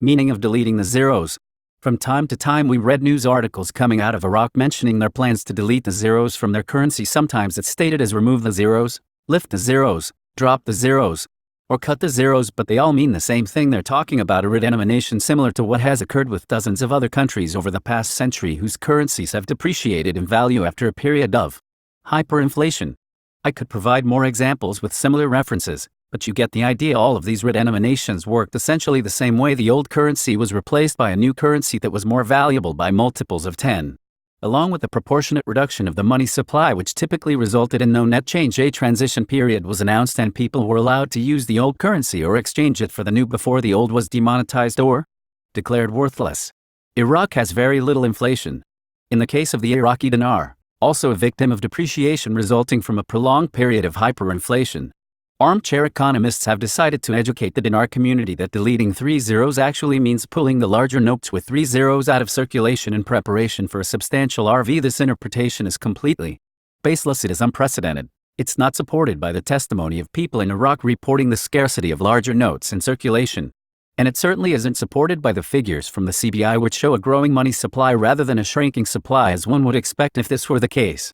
Meaning of deleting the zeros. From time to time we read news articles coming out of Iraq mentioning their plans to delete the zeros from their currency. Sometimes it's stated as remove the zeros, lift the zeros, drop the zeros, or cut the zeros, but they all mean the same thing. They're talking about a redenomination similar to what has occurred with dozens of other countries over the past century whose currencies have depreciated in value after a period of hyperinflation. I could provide more examples with similar references, but you get the idea. All of these redenominations worked essentially the same way. The old currency was replaced by a new currency that was more valuable by multiples of 10. Along with the proportionate reduction of the money supply, which typically resulted in no net change. A transition period was announced and people were allowed to use the old currency or exchange it for the new before the old was demonetized or declared worthless. Iraq has very little inflation. In the case of the Iraqi dinar, also a victim of depreciation resulting from a prolonged period of hyperinflation, armchair economists have decided to educate the dinar community that deleting 3 zeros actually means pulling the larger notes with 3 zeros out of circulation in preparation for a substantial RV. This interpretation is completely baseless. It is unprecedented. It's not supported by the testimony of people in Iraq reporting the scarcity of larger notes in circulation. And it certainly isn't supported by the figures from the CBI, which show a growing money supply rather than a shrinking supply, as one would expect if this were the case.